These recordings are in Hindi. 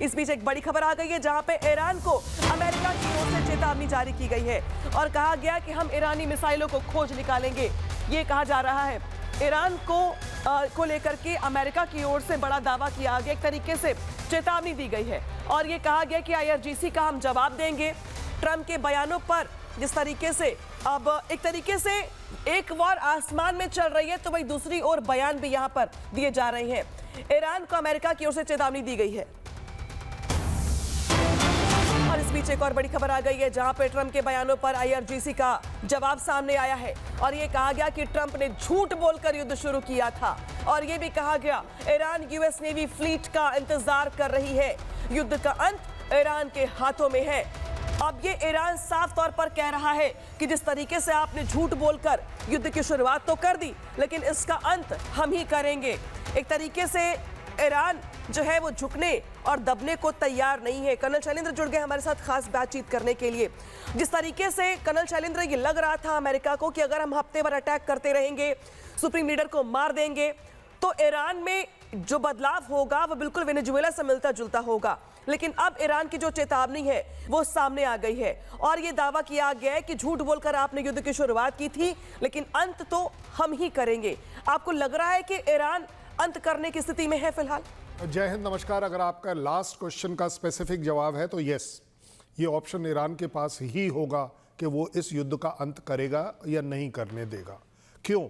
इस बीच एक बड़ी खबर आ गई है जहां पे ईरान को अमेरिका की ओर से चेतावनी जारी की गई है और कहा गया कि हम ईरानी मिसाइलों को खोज निकालेंगे। ये कहा जा रहा है ईरान को लेकर के अमेरिका की ओर से बड़ा दावा किया गया, एक तरीके से चेतावनी दी गई है और ये कहा गया कि IRGC का हम जवाब देंगे। ट्रंप के बयानों पर जिस तरीके से अब एक तरीके से एक वॉर आसमान में चल रही है तो वही दूसरी ओर बयान भी यहां पर दिए जा रहे हैं। ईरान को अमेरिका की ओर से चेतावनी दी गई है और इस बीच एक और बड़ी खबर आ गई है जहां पे ट्रंप के बयानों पर IRGC का जवाब सामने आया है और ये कहा गया कि ट्रंप ने झूठ बोलकर युद्ध शुरू किया था और ये भी कहा गया ईरान US नेवी फ्लीट का इंतजार कर रही है। युद्ध का अंत ईरान के हाथों में है। अब ये ईरान साफ तौर पर कह रहा है कि जिस तरीके से आपने झूठ बोलकर युद्ध की शुरुआत तो कर दी लेकिन इसका अंत हम ही करेंगे। एक तरीके से ईरान जो है वो झुकने और दबने को तैयार नहीं है। कर्नल शैलेंद्र जुड़ गए हमारे साथ खास बातचीत करने के लिए। जिस तरीके से कर्नल शैलेंद्र ये लग रहा था अमेरिका को कि अगर हम हफ्ते भर अटैक करते रहेंगे, सुप्रीम लीडर को मार देंगे तो ईरान में जो बदलाव होगा वो बिल्कुल वेनेजुएला से मिलता जुलता होगा। लेकिन अब ईरान की जो चेतावनी है वो सामने आ गई है और ये दावा किया गया है कि झूठ बोलकर आपने युद्ध की शुरुआत की थी लेकिन अंत तो हम ही करेंगे। आपको लग रहा है कि ईरान अंत करने की स्थिति में है फिलहाल? जय हिंद, नमस्कार। अगर आपका लास्ट क्वेश्चन का स्पेसिफिक जवाब है तो यस, ये ऑप्शन ईरान के पास ही होगा कि वो इस युद्ध का अंत करेगा या नहीं करने देगा। क्यों?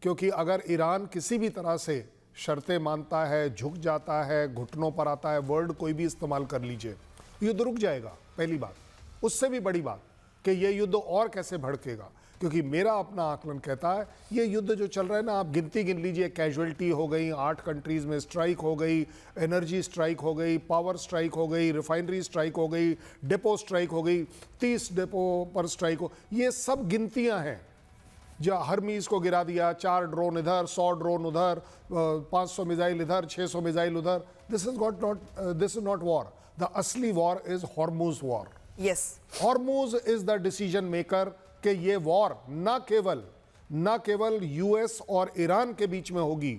क्योंकि अगर ईरान किसी भी तरह से शर्तें मानता है, झुक जाता है, घुटनों पर आता है, वर्ड कोई भी इस्तेमाल कर लीजिए, युद्ध रुक जाएगा। पहली बात। उससे भी बड़ी बात कि ये युद्ध और कैसे भड़केगा, क्योंकि मेरा अपना आकलन कहता है ये युद्ध जो चल रहा है ना, आप गिनती गिन लीजिए, कैजुअलिटी हो गई, 8 कंट्रीज में स्ट्राइक हो गई, एनर्जी स्ट्राइक हो गई, पावर स्ट्राइक हो गई, रिफाइनरी स्ट्राइक हो गई, डिपो स्ट्राइक हो गई, 30 डिपो पर स्ट्राइक हो, ये सब गिनतियां हैं। जो हरमीज को गिरा दिया, 4 ड्रोन इधर, 100 ड्रोन उधर, 500 मिसाइल इधर, 600 मिसाइल उधर। This is not war. The असली war is Hormuz war. Yes, Hormuz is the decision maker कि ये वॉर न केवल US और ईरान के बीच में होगी,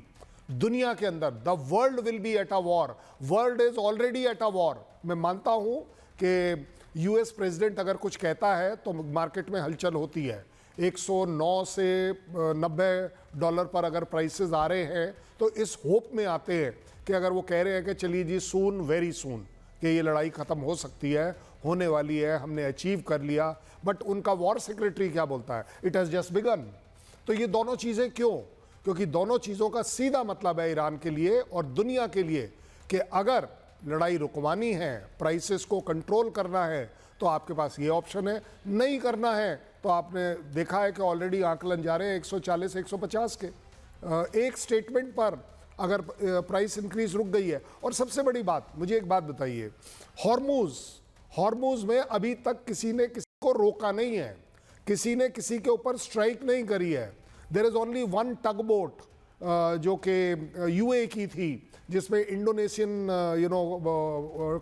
दुनिया के अंदर the world will be at a war. World is already at a war. मैं मानता हूं कि US प्रेसिडेंट अगर कुछ कहता है तो मार्केट में हलचल होती है। 109 से $90 पर अगर प्राइसेस आ रहे हैं तो इस होप में आते हैं कि अगर वो कह रहे हैं कि चलिए जी सून, वेरी सून, कि ये लड़ाई ख़त्म हो सकती है, होने वाली है, हमने अचीव कर लिया। बट उनका वॉर सेक्रेटरी क्या बोलता है? It has just begun. तो ये दोनों चीज़ें क्यों? क्योंकि दोनों चीज़ों का सीधा मतलब है ईरान के लिए और दुनिया के लिए कि अगर लड़ाई रुकवानी है, प्राइसेस को कंट्रोल करना है, तो आपके पास ये ऑप्शन है। नहीं करना है तो आपने देखा है कि ऑलरेडी आंकलन जा रहे हैं 140-150 के। एक स्टेटमेंट पर अगर प्राइस इंक्रीज रुक गई है। और सबसे बड़ी बात, मुझे एक बात बताइए, हॉर्मुज में अभी तक किसी ने किसी को रोका नहीं है, किसी ने किसी के ऊपर स्ट्राइक नहीं करी है। There is only one tug boat जो कि UAE की थी, जिसमें इंडोनेशियन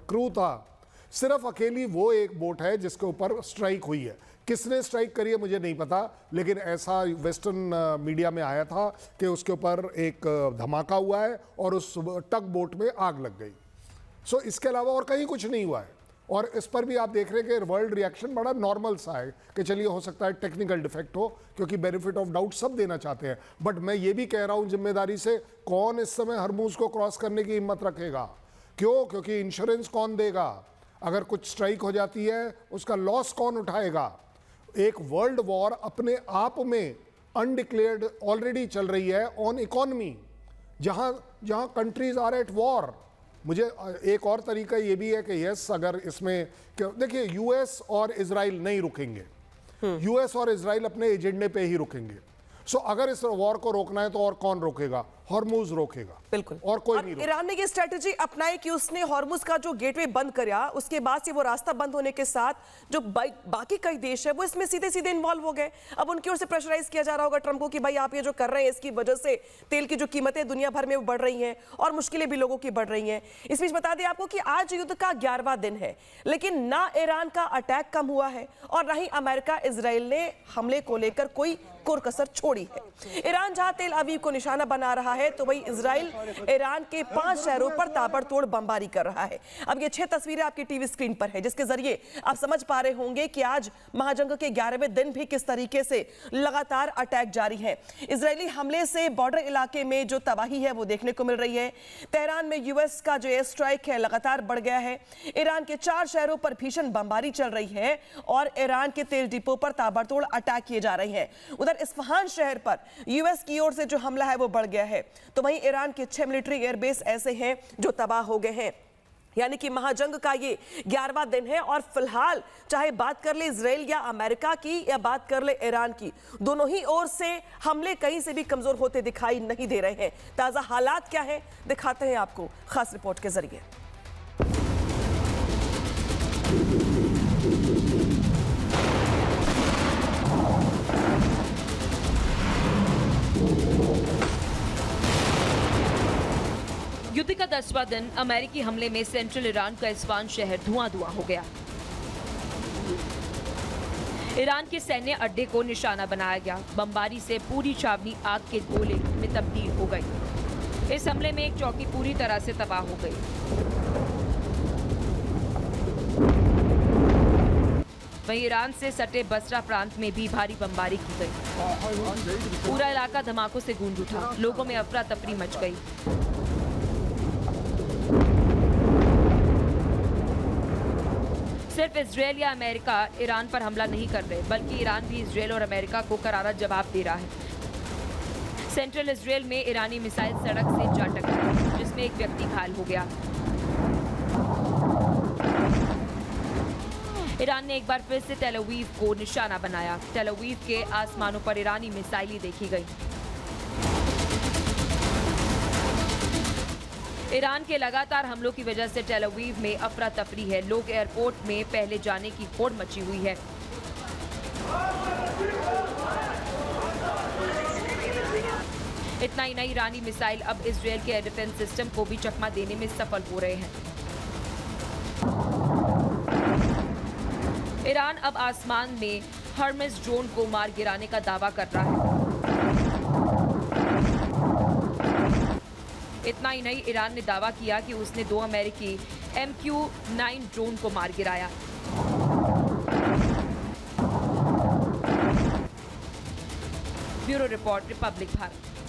क्रू था। सिर्फ अकेली वो एक बोट है जिसके ऊपर स्ट्राइक हुई है। किसने स्ट्राइक करी है मुझे नहीं पता, लेकिन ऐसा वेस्टर्न मीडिया में आया था कि उसके ऊपर एक धमाका हुआ है और उस टग बोट में आग लग गई। सो इसके अलावा और कहीं कुछ नहीं हुआ है। और इस पर भी आप देख रहे हैं कि वर्ल्ड रिएक्शन बड़ा नॉर्मल सा है कि चलिए हो सकता है टेक्निकल डिफेक्ट हो, क्योंकि बेनिफिट ऑफ डाउट सब देना चाहते हैं। बट मैं ये भी कह रहा हूँ जिम्मेदारी से, कौन इस समय हरमुज को क्रॉस करने की हिम्मत रखेगा? क्यों? क्योंकि इंश्योरेंस कौन देगा? अगर कुछ स्ट्राइक हो जाती है उसका लॉस कौन उठाएगा? एक वर्ल्ड वॉर अपने आप में अनडिक्लेयर्ड ऑलरेडी चल रही है ऑन इकोनॉमी, जहां कंट्रीज आर एट वॉर। मुझे एक और तरीका ये भी है कि यस, अगर इसमें देखिए US और इजराइल नहीं रुकेंगे, US और इजराइल अपने एजेंडे पे ही रुकेंगे। सो अगर इस वॉर को रोकना है तो और कौन रोकेगा? हॉर्मुज रोकेगा, बिल्कुल, और कोई नहीं रोकेगा। ईरान ने ये स्ट्रेटजी अपनाई कि उसने हॉर्मुज का जो गेटवे बंद किया, उसके बाद से वो रास्ता बंद होने के साथ जो बाकी कई देश है वो इसमें सीधे सीधे इन्वॉल्व हो गए। अब उनकी ओर से प्रेशराइज किया जा रहा होगा ट्रंप को कि भाई आप ये जो कर रहे हैं इसकी वजह से तेल की जो कीमतें दुनिया भर में बढ़ रही हैं और मुश्किलें भी लोगों की बढ़ रही हैं। इस बीच बता दें आपको कि आज युद्ध का 11वां दिन है, लेकिन ना ईरान का अटैक कम हुआ है और ना ही अमेरिका इजराइल ने हमले को लेकर कोई कोर कसर छोड़ी है। ईरान जहां तेल अवीव को निशाना बना रहा है, है तो वहीं इजराइल ईरान के 5 शहरों पर ताबड़तोड़ बमबारी कर रहा है। अब ये 6 तस्वीरें आपकी टीवी स्क्रीन पर है, जिसके जरिए आप समझ पा रहे होंगे कि आज महाजंग के 11वें दिन भी किस तरीके से लगातार अटैक जारी है। इजरायली हमले से बॉर्डर इलाके में जो तबाही है वो देखने को मिल रही है। तेहरान में यूएस का जो एयर स्ट्राइक है लगातार बढ़ गया है। ईरान के 4 शहरों पर भीषण बमबारी चल रही है और ईरान के तेल डिपो पर ताबड़तोड़ अटैक किए जा रहे हैं। उधर इस्फहान शहर पर यूएस की ओर से जो हमला है वो बढ़ गया है, तो वहीं ईरान के 6 मिलिट्री एयरबेस ऐसे हैं जो तबाह हो गए हैं। यानी कि महाजंग का ये 11वां दिन है और फिलहाल चाहे बात कर ले इजराइल या अमेरिका की या बात कर ले ईरान की, दोनों ही ओर से हमले कहीं से भी कमजोर होते दिखाई नहीं दे रहे हैं। ताजा हालात क्या है दिखाते हैं आपको खास रिपोर्ट के जरिए। युद्ध का 10वां दिन अमेरिकी हमले में सेंट्रल ईरान का इस्फहान शहर धुआं-धुआं हो गया। ईरान के सैन्य अड्डे को निशाना बनाया गया। बमबारी से पूरी छावनी आग के गोले में तब्दील हो गई। इस हमले में एक चौकी पूरी तरह से तबाह हो गई। वहीं ईरान से सटे बसरा प्रांत में भी भारी बमबारी की गई। पूरा इलाका धमाकों से गूंज उठा। लोगों में अफरा तफरी मच गई। सिर्फ इजरायल या अमेरिका ईरान पर हमला नहीं कर रहे, बल्कि ईरान भी इजरायल और अमेरिका को करारा जवाब दे रहा है। सेंट्रल इजरायल में ईरानी मिसाइल सड़क से जा टकराई, जिसमें एक व्यक्ति घायल हो गया। ईरान ने एक बार फिर से तेल अवीव को निशाना बनाया। तेल अवीव के आसमानों पर ईरानी मिसाइलें देखी गई। ईरान के लगातार हमलों की वजह से तेल अवीव में अफरा तफरी है। लोग एयरपोर्ट में पहले जाने की होड़ मची हुई है। इतना ही नहीं, ईरानी मिसाइल अब इजरायल के एयर डिफेंस सिस्टम को भी चकमा देने में सफल हो रहे हैं। ईरान अब आसमान में हर्मेस ड्रोन को मार गिराने का दावा कर रहा है। इतना ही नहीं, ईरान ने दावा किया कि उसने 2 अमेरिकी MQ-9 ड्रोन को मार गिराया। Bureau report, Republic Bharat.